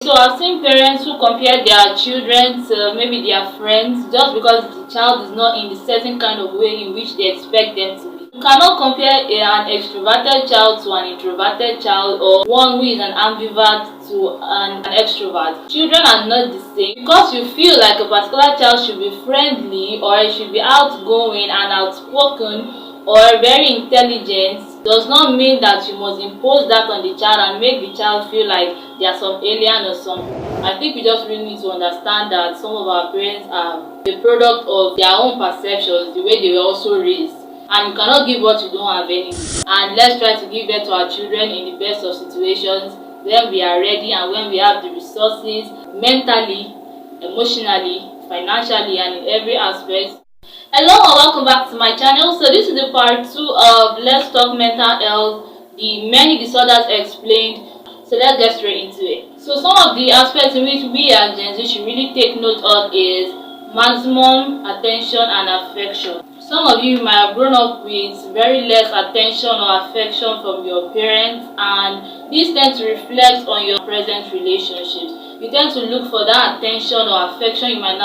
So I've seen parents who compare their children to maybe their friends just because the child is not in the certain kind of way in which they expect them to be. You cannot compare an extroverted child to an introverted child, or one who is an ambivert to an extrovert. Children are not the same. Because you feel like a particular child should be friendly or it should be outgoing and outspoken or very intelligent does not mean that you must impose that on the child and make the child feel like they are some alien or something. I think we just really need to understand that some of our parents are the product of their own perceptions, the way they were also raised. And you cannot give what you don't have anyway. And let's try to give birth to our children in the best of situations when we are ready and when we have the resources mentally, emotionally, financially, and in every aspect. Hello and welcome back to my channel. So this is the part 2 of Let's Talk Mental Health, the many disorders explained. So let's get straight into it. So some of the aspects in which we as Gen Z should really take note of is maximum attention and affection. Some of you might have grown up with very less attention or affection from your parents, and this tends to reflect on your present relationships. You tend to look for that attention or affection you might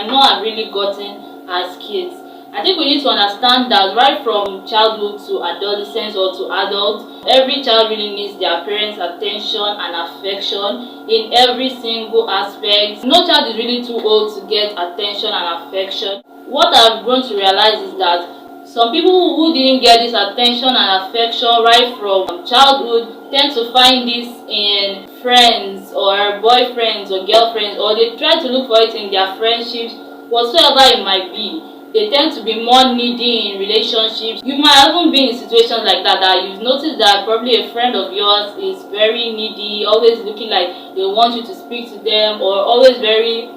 not have really gotten as kids. I think we need to understand that right from childhood to adolescence or to adults, every child really needs their parents' attention and affection in every single aspect. No child is really too old to get attention and affection. What I've grown to realize is that some people who didn't get this attention and affection right from childhood tend to find this in friends or boyfriends or girlfriends, or they try to look for it in their friendships, whatsoever it might be. They tend to be more needy in relationships. You might even be in situations like that you've noticed that probably a friend of yours is very needy, always looking like they want you to speak to them, or always very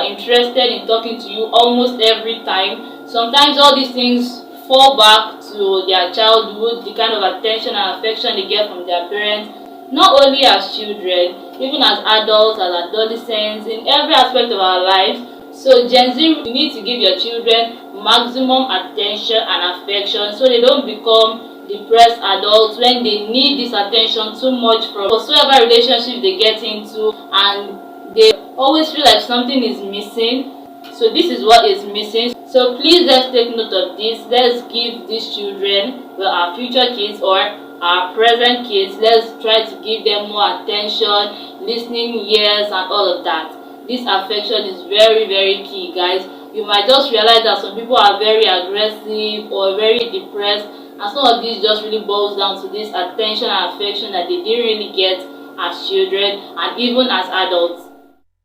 interested in talking to you almost every time. Sometimes all these things fall back to their childhood, the kind of attention and affection they get from their parents, not only as children, even as adults, as adolescents, in every aspect of our lives. So Gen Z, you need to give your children maximum attention and affection so they don't become depressed adults when they need this attention too much from whatsoever relationship they get into, and they always feel like something is missing. So this is what is missing. So please, let's take note of this. Let's give these children, well, our future kids or our present kids, let's try to give them more attention, listening ears, and all of that. This affection is very, very key, guys. You might just realize that some people are very aggressive or very depressed, and some of this just really boils down to this attention and affection that they didn't really get as children and even as adults.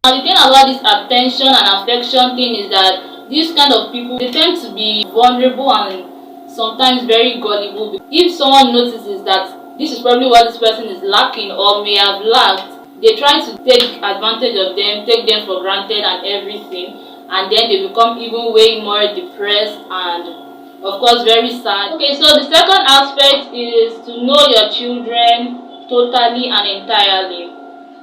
Now the thing about this attention and affection thing is that these kind of people, they tend to be vulnerable and sometimes very gullible. If someone notices that this is probably what this person is lacking or may have lacked, they try to take advantage of them, take them for granted and everything, and then they become even way more depressed and of course very sad. Okay, so the second aspect is to know your children totally and entirely.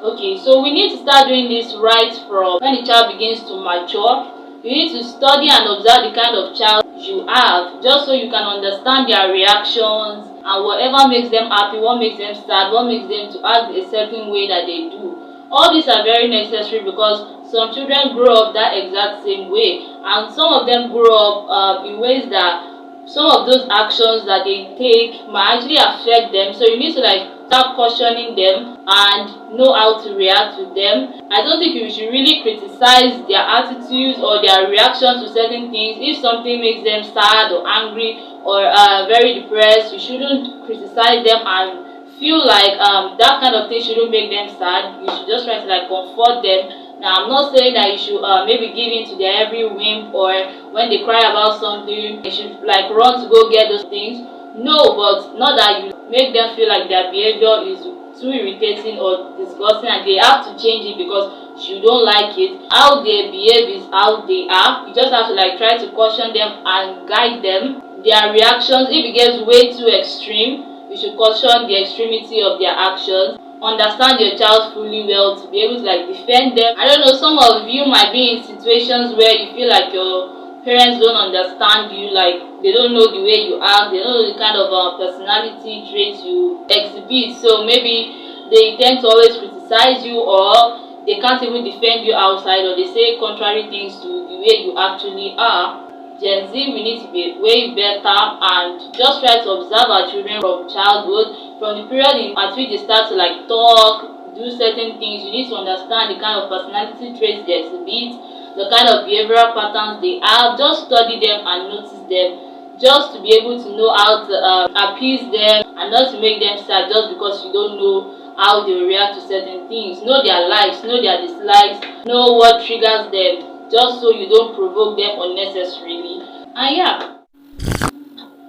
Okay, so we need to start doing this right from when the child begins to mature. You need to study and observe the kind of child you have, just so you can understand their reactions and whatever makes them happy, what makes them sad, what makes them to act a certain way that they do. All these are very necessary because some children grow up that exact same way, and some of them grow up in ways that some of those actions that they take might actually affect them. So you need to start cautioning them and know how to react with them. I don't think you should really criticize their attitudes or their reactions to certain things. If something makes them sad or angry or very depressed, you shouldn't criticize them and feel like that kind of thing shouldn't make them sad. You should just try to comfort them. Now, I'm not saying that you should maybe give in to their every whim, or when they cry about something, you should run to go get those things. No, but not that you make them feel like their behavior is too irritating or disgusting and they have to change it because you don't like it. How they behave is how they are. You just have to try to caution them and guide them. Their reactions, if it gets way too extreme, you should caution the extremity of their actions. Understand your child fully well to be able to defend them. I don't know, some of you might be in situations where you feel like your parents don't understand you, they don't know the way you act, they don't know the kind of personality traits you exhibit. So maybe they tend to always criticize you, or they can't even defend you outside, or they say contrary things to the way you actually are. Gen Z, we need to be way better and just try to observe our children from childhood, from the period at which they start to like talk, do certain things. You need to understand the kind of personality traits they exhibit, the kind of behavioral patterns they have. Just study them and notice them, just to be able to know how to appease them and not to make them sad just because you don't know how they will react to certain things. Know their likes, know their dislikes, know what triggers them, just so you don't provoke them unnecessarily. And yeah,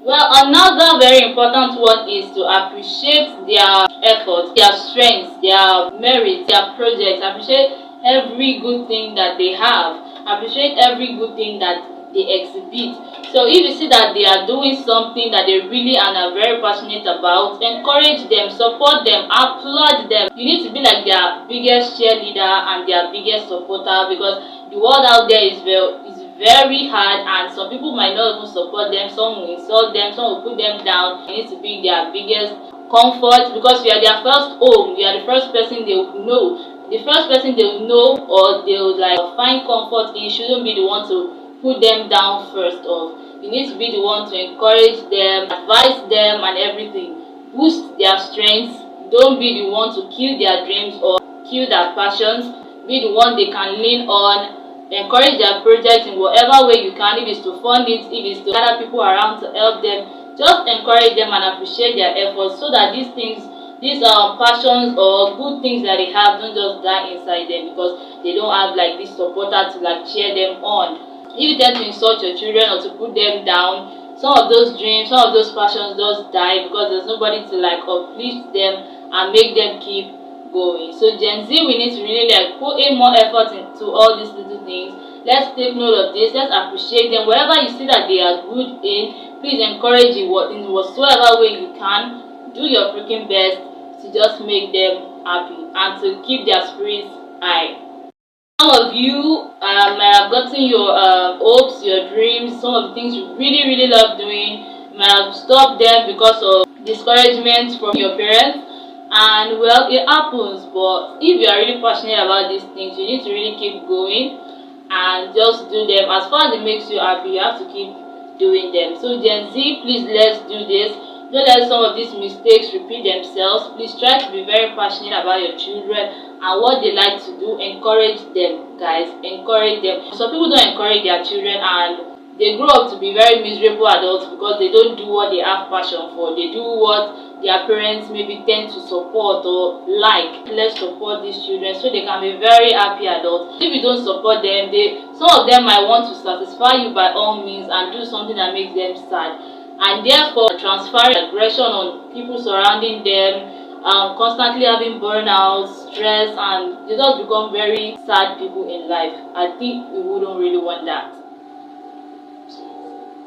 well, another very important one is to appreciate their efforts, their strengths, their merits, their projects. Appreciate every good thing that they have. Appreciate every good thing that they exhibit. So if you see that they are doing something that they really and are very passionate about, encourage them, support them, applaud them. You need to be like their biggest cheerleader and their biggest supporter, because the world out there is very hard, and some people might not even support them. Some will insult them, some will put them down. You need to be their biggest comfort, because you are their first home. You are the first person they will know. The first person they will know, or they will like find comfort in. You shouldn't be the one to put them down first off. You need to be the one to encourage them, advise them and everything. Boost their strengths. Don't be the one to kill their dreams or kill their passions. Be the one they can lean on. Encourage their projects in whatever way you can. If it's to fund it, if it's to gather people around to help them, just encourage them and appreciate their efforts, so that these things, these passions or good things that they have, don't just die inside them because they don't have like this supporter to like cheer them on. If you tend to insult your children or to put them down, some of those dreams, some of those passions just die, because there's nobody to like uplift them and make them keep going. So Gen Z, we need to really like put in more effort into all these little things. Let's take note of this. Let's appreciate them. Wherever you see that they are good in, please encourage it in whatsoever way you can. Do your freaking best to just make them happy and to keep their spirits high. Some of you might have gotten your hopes, your dreams, some of the things you really love doing. You might have stopped them because of discouragement from your parents. And well, it happens, but if you are really passionate about these things, you need to really keep going and just do them. As far as it makes you happy, you have to keep doing them. So Gen Z, please, let's do this. Don't let some of these mistakes repeat themselves. Please try to be very passionate about your children and what they like to do. Encourage them, guys. Encourage them. Some people don't encourage their children and they grow up to be very miserable adults because they don't do what they have passion for. They do what their parents maybe tend to support or like. Let's support these children so they can be very happy adults. If you don't support them, some of them might want to satisfy you by all means and do something that makes them sad, and therefore transferring aggression on people surrounding them, constantly having burnout, stress, and they just become very sad people in life. I think we wouldn't really want that.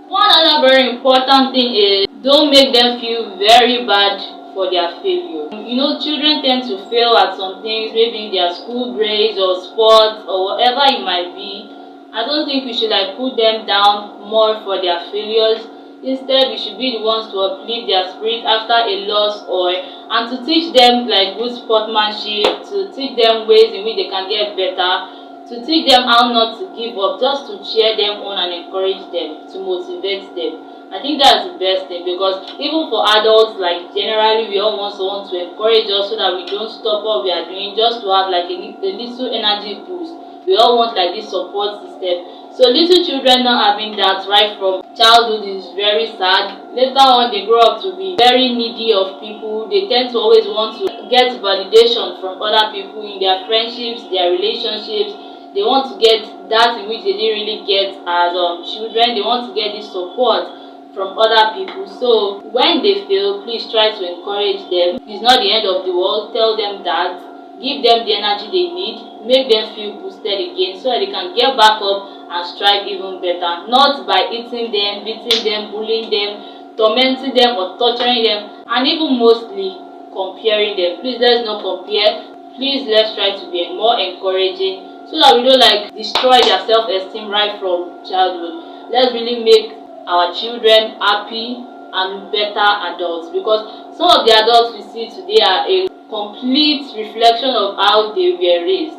One other very important thing is, don't make them feel very bad for their failure. You know, children tend to fail at some things, maybe in their school grades or sports or whatever it might be. I don't think we should like put them down more for their failures. Instead, we should be the ones to uplift their spirit after a loss, and to teach them like good sportsmanship, to teach them ways in which they can get better, to teach them how not to give up, just to cheer them on and encourage them, to motivate them. I think that's the best thing, because even for adults, like generally we all want someone to encourage us so that we don't stop what we are doing, just to have like a little energy boost. We all want like this support system. So little children not having that right from childhood is very sad. Later on, they grow up to be very needy of people. They tend to always want to get validation from other people in their friendships, their relationships. They want to get that in which they didn't really get as children. They want to get this support from other people. So when they fail, please try to encourage them. It's not the end of the world. Tell them that. Give them the energy they need. Make them feel boosted again so that they can get back up and strive even better. Not by eating them, beating them, bullying them, tormenting them or torturing them, and even mostly comparing them. Please, let's not compare. Please, let's try to be more encouraging so that we don't like destroy their self-esteem right from childhood. Let's really make our children happy and better adults, because some of the adults we see today are a complete reflection of how they were raised.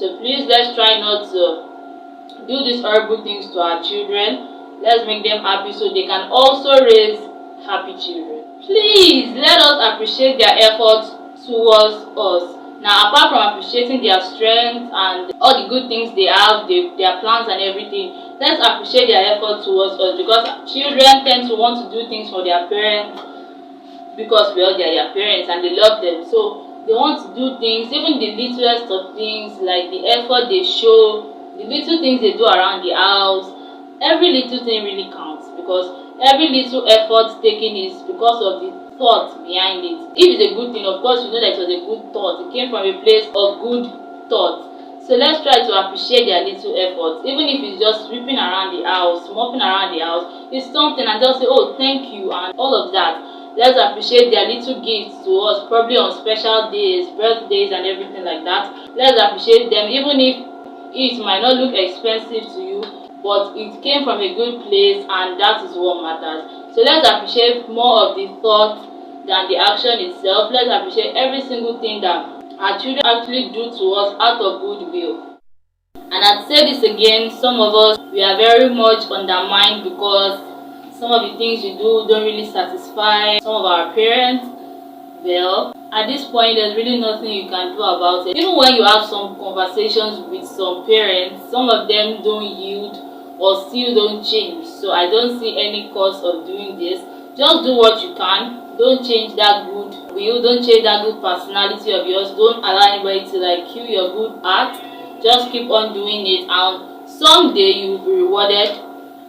So please, let's try not to do these horrible things to our children. Let's make them happy so they can also raise happy children. Please let us appreciate their efforts towards us. Now, apart from appreciating their strength and all the good things they have, their plans and everything, let's appreciate their effort towards us, because children tend to want to do things for their parents because, well, they are their parents and they love them. So they want to do things, even the littlest of things, like the effort they show, the little things they do around the house. Every little thing really counts, because every little effort taken is because of the thought behind it. If it's a good thing, of course, you know that it was a good thought. It came from a place of good thought. So let's try to appreciate their little efforts, even if it's just sweeping around the house, mopping around the house. It's something, and just say, oh, thank you, and all of that. Let's appreciate their little gifts to us, probably on special days, birthdays, and everything like that. Let's appreciate them, even if it might not look expensive to you, but it came from a good place, and that is what matters. So let's appreciate more of the thought than the action itself. Let's appreciate every single thing that our children actually do to us out of goodwill. And I'd say this again, some of us, we are very much undermined because some of the things we do don't really satisfy some of our parents. Well, at this point, there's really nothing you can do about it. Even when you have some conversations with some parents, some of them don't yield or still don't change. So I don't see any cause of doing this. Just do what you can. Don't change that good will. Don't change that good personality of yours. Don't allow anybody to kill your good heart. Just keep on doing it, and someday you will be rewarded,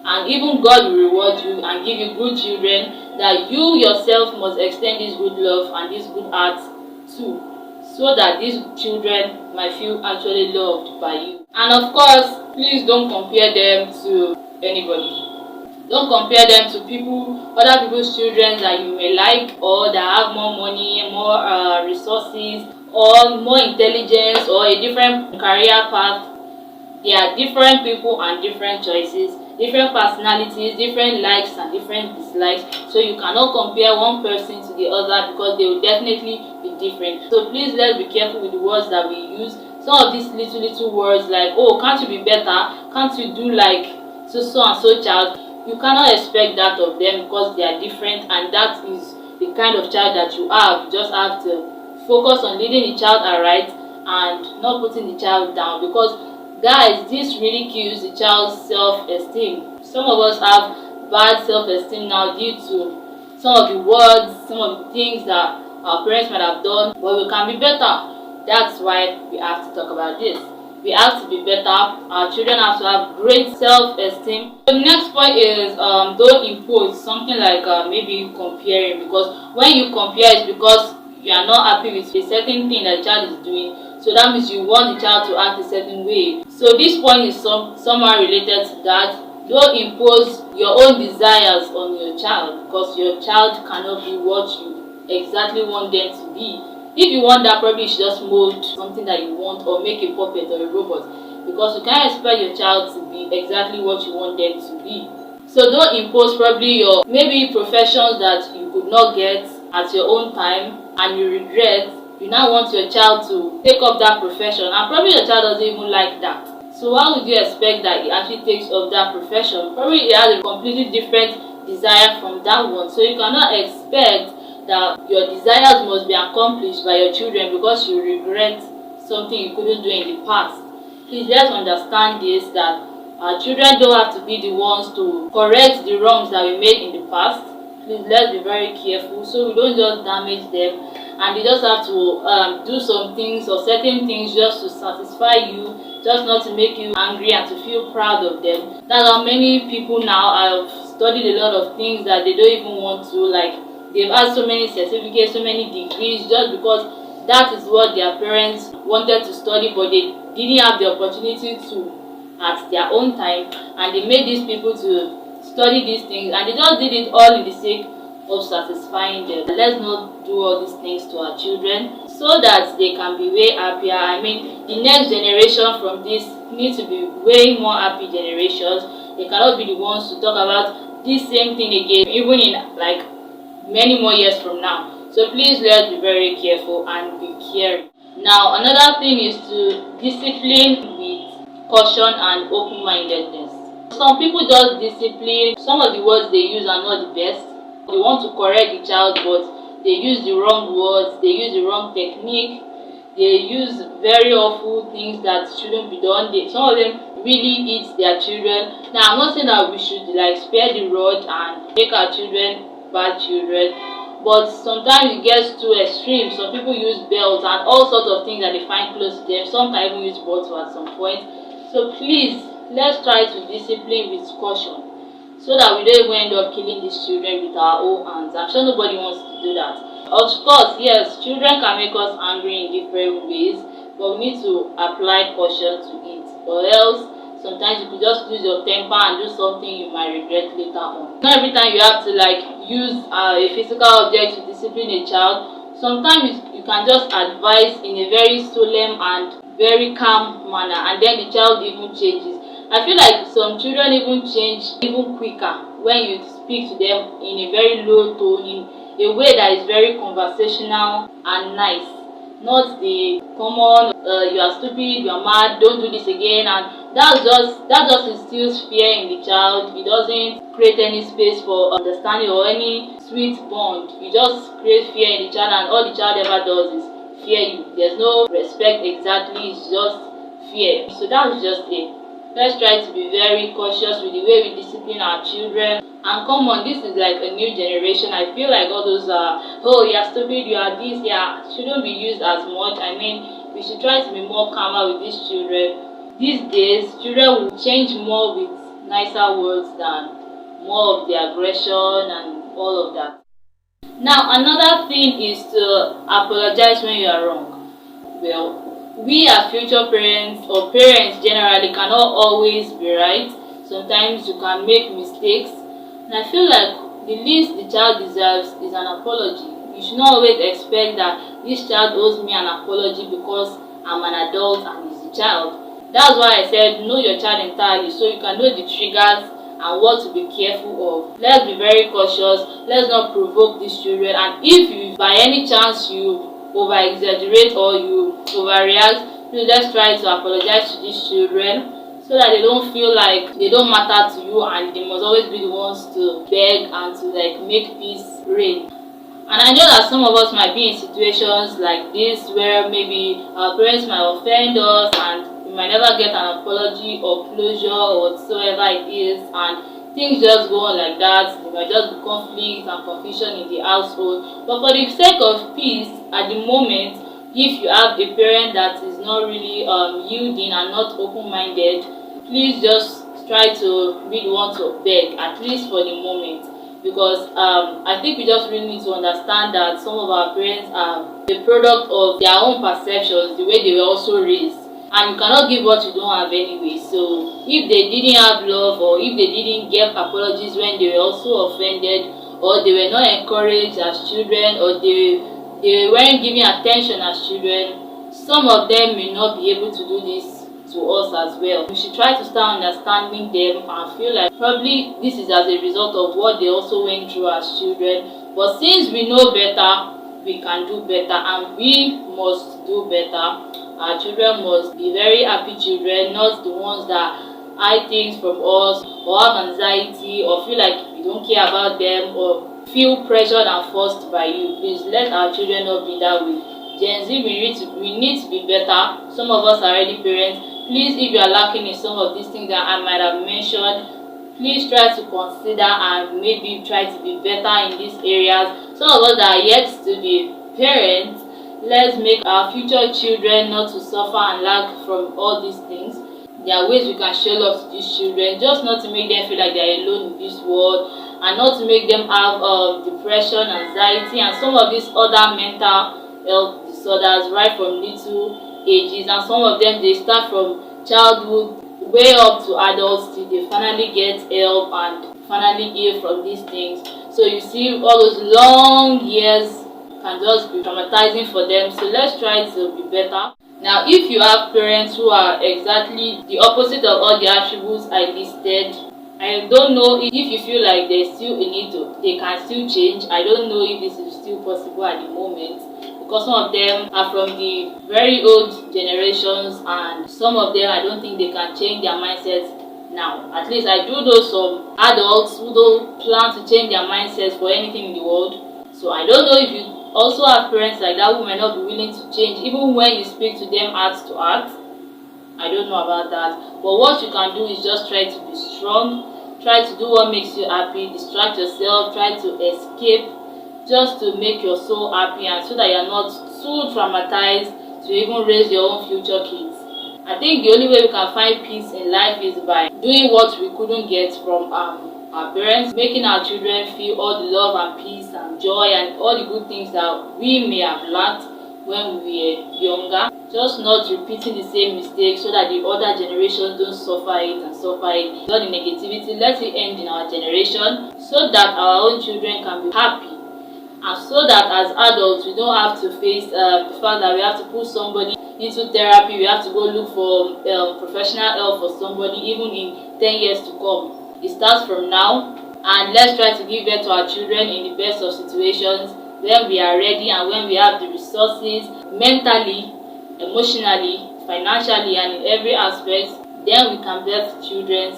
and even God will reward you and give you good children that you yourself must extend this good love and this good heart to, so that these children might feel actually loved by you. And of course, please don't compare them to anybody. Don't compare them to other people's children that you may like, or that have more money, more resources, or more intelligence, or a different career path. They are different people and different choices, different personalities, different likes and different dislikes. So you cannot compare one person to the other, because they will definitely be different. So please, let's be careful with the words that we use. Some of these little words like, oh, can't you be better? Can't you do like so and so child? You cannot expect that of them, because they are different, and that is the kind of child that you have. You just have to focus on leading the child aright and not putting the child down, because guys, this really kills the child's self-esteem. Some of us have bad self-esteem now due to some of the words, some of the things that our parents might have done, but we can be better. That's why we have to talk about this. We have to be better. Our children have to have great self-esteem. The next point is don't impose something like maybe comparing, because when you compare, it's because you are not happy with a certain thing that the child is doing. So that means you want the child to act a certain way. So this point is somehow related to that. Don't impose your own desires on your child, because your child cannot be what you exactly want them to be. If you want that, probably you should just mold something that you want, or make a puppet or a robot, because you can't expect your child to be exactly what you want them to be. So don't impose probably your maybe professions that you could not get at your own time and you regret. You now want your child to take up that profession, and probably your child doesn't even like that. So why would you expect that he actually takes up that profession? Probably he has a completely different desire from that one. So you cannot expect that your desires must be accomplished by your children because you regret something you couldn't do in the past. Please, let's understand this, that our children don't have to be the ones to correct the wrongs that we made in the past. Please, let's be very careful so we don't just damage them, and they just have to do some things or certain things just to satisfy you, just not to make you angry and to feel proud of them. That's how many people now have studied a lot of things that they don't even want to, like they've had so many certificates, so many degrees, just because that is what their parents wanted to study, but they didn't have the opportunity to at their own time, and they made these people to study these things, and they just did it all in the sake of satisfying them. Let's not do all these things to our children so that they can be way happier. I mean, the next generation from this need to be way more happy generations. They cannot be the ones to talk about this same thing again, even in like many more years from now. So please, let's be very careful and be caring. Now another thing is to discipline with caution and open-mindedness. Some people just discipline, some of the words they use are not the best. They want to correct the child, but they use the wrong words, they use the wrong technique, they use very awful things that shouldn't be done. Some of them really eat their children. Now I'm not saying that we should like spare the rod and make our children bad children, but sometimes it gets too extreme. Some people use belts and all sorts of things that they find close to them. Some can even use bottle at some point. So please, let's try to discipline with caution so that we don't even end up killing these children with our own hands. I'm sure nobody wants to do that. Of course, yes, children can make us angry in different ways, but we need to apply caution to it, or else sometimes you could just lose your temper and do something you might regret later on. Not every time you have to like use a physical object to discipline a child. Sometimes you can just advise in a very solemn and very calm manner, and then the child even changes. I feel like some children even change even quicker when you speak to them in a very low tone, in a way that is very conversational and nice. Not the common you are stupid, you are mad, don't do this again, and that just instills fear in the child. It doesn't create any space for understanding or any sweet bond. You just create fear in the child, and all the child ever does is fear you. There's no respect exactly, it's just fear. So that's just it. Let's try to be very cautious with the way we discipline our children. And come on, this is like a new generation. I feel like all those oh you're stupid, you are this, yeah, shouldn't be used as much. I mean, we should try to be more calmer with these children. These days, children will change more with nicer words than more of the aggression and all of that. Now another thing is to apologize when you are wrong. Well, we as future parents or parents generally cannot always be right. Sometimes you can make mistakes, and I feel like the least the child deserves is an apology. You should not always expect that this child owes me an apology because I'm an adult and he's a child. That's why I said know your child entirely, so you can know the triggers and what to be careful of. Let's be very cautious. Let's not provoke these children, and if you by any chance you over exaggerate or you overreact, please let's try to apologize to these children so that they don't feel like they don't matter to you and they must always be the ones to beg and to like make peace reign. And I know that some of us might be in situations like this where maybe our parents might offend us and we might never get an apology or closure or whatsoever it is, and things just go on like that. There might just be conflict and confusion in the household. But for the sake of peace at the moment, if you have a parent that is not really yielding and not open-minded, please just try to be the one to beg, at least for the moment. Because I think we just really need to understand that some of our parents are the product of their own perceptions, the way they were also raised. And you cannot give what you don't have anyway. So if they didn't have love, or if they didn't get apologies when they were also offended, or they were not encouraged as children, or they weren't giving attention as children, some of them may not be able to do this to us as well. We should try to start understanding them and feel like probably this is as a result of what they also went through as children. But since we know better, we can do better, and we must do better. Our children must be very happy children, not the ones that hide things from us or have anxiety or feel like we don't care about them or feel pressured and forced by you. Please let our children not be that way. Gen Z, we need to be better. Some of us are already parents. Please, if you are lacking in some of these things that I might have mentioned, please try to consider and maybe try to be better in these areas. Some of us that are yet to be parents, let's make our future children not to suffer and lack from all these things. There are ways we can show love to these children, just not to make them feel like they are alone in this world, and not to make them have depression, anxiety, and some of these other mental health disorders right from little ages. And some of them, they start from childhood way up to adults till they finally get help and finally heal from these things. So you see, all those long years can just be traumatizing for them. So let's try to be better. Now, if you have parents who are exactly the opposite of all the attributes I listed, I don't know if you feel like there's still a need to, they can still change. I don't know if this is still possible at the moment, because some of them are from the very old generations, and some of them I don't think they can change their mindsets now. At least I do know some adults who don't plan to change their mindsets for anything in the world. So I don't know if you also have parents like that who might not be willing to change even when you speak to them heart to heart. I don't know about that, but what you can do is just try to be strong, try to do what makes you happy, distract yourself, try to escape just to make your soul happy, and so that you're not too traumatized to even raise your own future kids. I think the only way we can find peace in life is by doing what we couldn't get from our parents, making our children feel all the love and peace and joy and all the good things that we may have lacked when we were younger. Just not repeating the same mistakes so that the other generations don't suffer it and suffer it. Not the negativity, let it end in our generation so that our own children can be happy, and so that as adults we don't have to face the fact that we have to put somebody into therapy, we have to go look for professional help for somebody even in 10 years to come. It starts from now, and let's try to give birth to our children in the best of situations, when we are ready and when we have the resources mentally, emotionally, financially, and in every aspect. Then we can birth children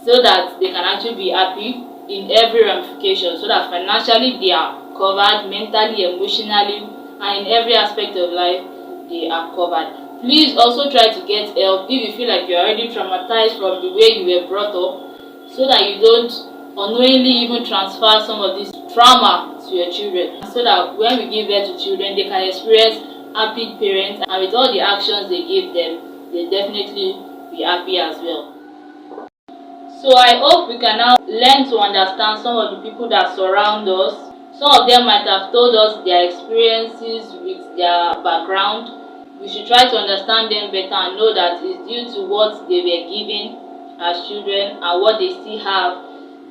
so that they can actually be happy in every ramification, so that financially they are covered, mentally, emotionally, and in every aspect of life they are covered. Please also try to get help if you feel like you're already traumatized from the way you were brought up, so that you don't unknowingly even transfer some of this trauma to your children, so that when we give birth to children they can experience happy parents, and with all the actions they give them, they definitely be happy as well. So I hope we can now learn to understand some of the people that surround us. Some of them might have told us their experiences with their background. We should try to understand them better and know that it's due to what they were given as children and what they still have.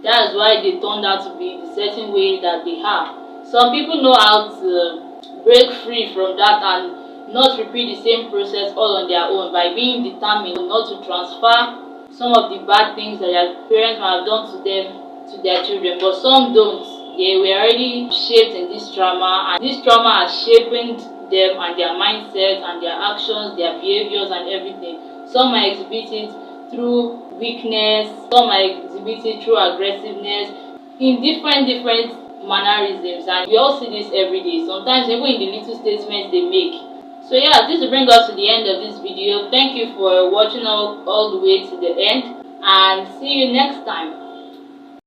That's why they turned out to be the certain way that they have. Some people know how to break free from that and not repeat the same process all on their own by being determined not to transfer some of the bad things that their parents might have done to them to their children. But some don't. They were already shaped in this trauma, and this trauma has shaped them and their mindset and their actions, their behaviors and everything. Some might exhibit it through weakness, some might exhibit it through aggressiveness, in different mannerisms, and we all see this every day, sometimes even in the little statements they make. So yeah, this will bring us to the end of this video. Thank you for watching all the way to the end, and see you next time.